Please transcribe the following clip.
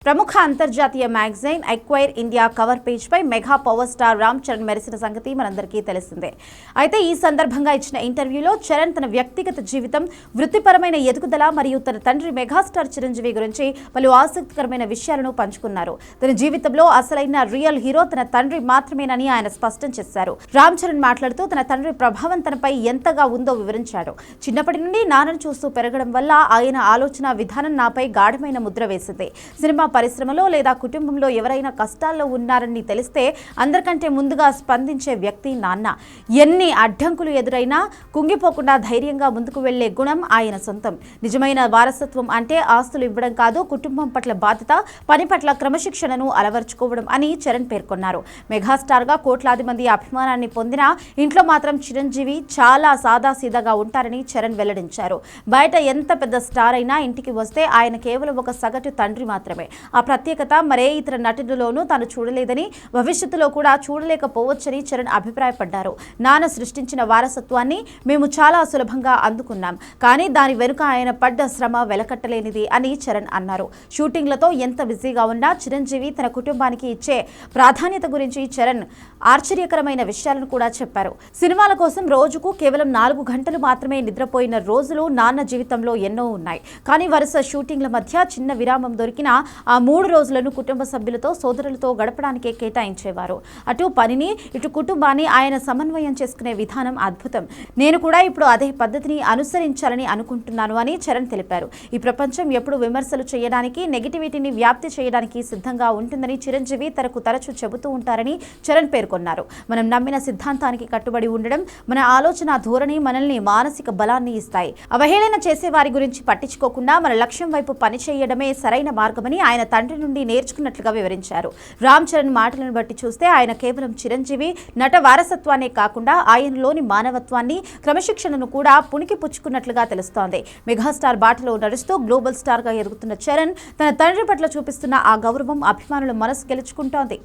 ప్రముఖ అంతర్జాతీయ magazine Esquire India cover page పై mega power star Ram Charan మెరిసిన సంగతి మనందరికీ తెలిసిందే. అయితే ఈ సందర్భంగా ఇచ్చిన ఇంటర్వ్యూలో చరణ్ తన వ్యక్తిగత జీవితం, వృత్తిపరమైన ఎదుగుదల మరియు తన తండ్రి మెగాస్టార్ చిరంజీవి గురించి పలు ఆసక్తికరమైన విషయాలను పంచుకున్నారు. తన జీవితంలో అసలైన రియల్ హీరో తన తండ్రి మాత్రమేనని ఆయన స్పష్టం చేశారు. రామ్ చరణ్ మాట్లాడుతూ తన తండ్రి ప్రభావం తనపై ఎంతగా ఉందో వివరించాడు. చిన్నప్పటి నుండి నాన్నను చూస్తూ పెరగడం వల్ల ఆయన ఆలోచన విధానం నాపై గాఢమైన ముద్ర వేసింది. సినిమా పరిశ్రమలో లేదా కుటుంబంలో ఎవరైనా కష్టాల్లో ఉన్నారని తెలిస్తే అందరికంటే ముందుగా స్పందించే వ్యక్తి నాన్న. ఎన్ని అడ్డంకులు ఎదురైనా కుంగిపోకుండా ధైర్యంగా ముందుకు వెళ్లే గుణం ఆయన సొంతం. నిజమైన వారసత్వం అంటే ఆస్తులు ఇవ్వడం కాదు, కుటుంబం పట్ల బాధ్యత, పని పట్ల క్రమశిక్షణను అలవర్చుకోవడం అని చరణ్ పేర్కొన్నారు. మెగాస్టార్గా కోట్లాది మంది అభిమానాన్ని పొందిన ఇంట్లో మాత్రం చిరంజీవి చాలా సాదాసీదాగా ఉంటారని చరణ్ వెల్లడించారు. బయట ఎంత పెద్ద స్టార్ అయినా ఇంటికి వస్తే ఆయన కేవలం ఒక సగటు తండ్రి మాత్రమే. ఆ ప్రత్యేకత మరే ఇతర నటుడిలోనూ తాను చూడలేదని, భవిష్యత్తులో కూడా చూడలేకపోవచ్చని చరణ్ అభిప్రాయపడ్డారు. నాన్న సృష్టించిన వారసత్వాన్ని మేము చాలా సులభంగా అందుకున్నాం, కానీ దాని వెనుక ఆయన పడ్డ శ్రమ వెలకట్టలేనిది అని చరణ్ అన్నారు. షూటింగ్లతో ఎంత బిజీగా ఉన్నా చిరంజీవి తన కుటుంబానికి ఇచ్చే ప్రాధాన్యత గురించి చరణ్ ఆశ్చర్యకరమైన విషయాలను కూడా చెప్పారు. సినిమాల కోసం రోజుకు కేవలం 4 గంటలు మాత్రమే నిద్రపోయిన రోజులు నాన్న జీవితంలో ఎన్నో ఉన్నాయి. కానీ వరుస షూటింగ్ల మధ్య చిన్న విరామం దొరికినా ఆ 3 రోజులను కుటుంబ సభ్యులతో, సోదరులతో గడపడానికే కేటాయించేవారు. అటు పనిని, ఇటు కుటుంబాన్ని ఆయన సమన్వయం చేసుకునే విధానం అద్భుతం. నేను కూడా ఇప్పుడు అదే పద్ధతిని అనుసరించాలని అనుకుంటున్నాను అని చరణ్ తెలిపారు. ఈ ప్రపంచం ఎప్పుడు విమర్శలు చేయడానికి, నెగిటివిటీని వ్యాప్తి చేయడానికి సిద్ధంగా ఉంటుందని చిరంజీవి తనకు తరచూ చెబుతూ ఉంటారని చరణ్ పేర్కొన్నారు. మనం నమ్మిన సిద్ధాంతానికి కట్టుబడి ఉండడం, మన ఆలోచన ధోరణి మనల్ని మానసిక బలాన్ని ఇస్తాయి. అవహేళన చేసే వారి గురించి పట్టించుకోకుండా మన లక్ష్యం వైపు పనిచేయడమే సరైన మార్గమని ఆయన తండ్రి నుండి నేర్చుకున్నట్లుగా వివరించారు. రామ్ చరణ్ మాటలను బట్టి చూస్తే ఆయన కేవలం చిరంజీవి నట వారసత్వాన్ని కాకుండా ఆయనలోని మానవత్వాన్ని, క్రమశిక్షణను కూడా పుణికి పుచ్చుకున్నట్లుగా తెలుస్తోంది. మెగాస్టార్ బాటలో నడుస్తూ గ్లోబల్ స్టార్ గా ఎదుగుతున్న చరణ్ తన తండ్రి పట్ల చూపిస్తున్న ఆ గౌరవం అభిమానుల మనసు గెలుచుకుంటోంది.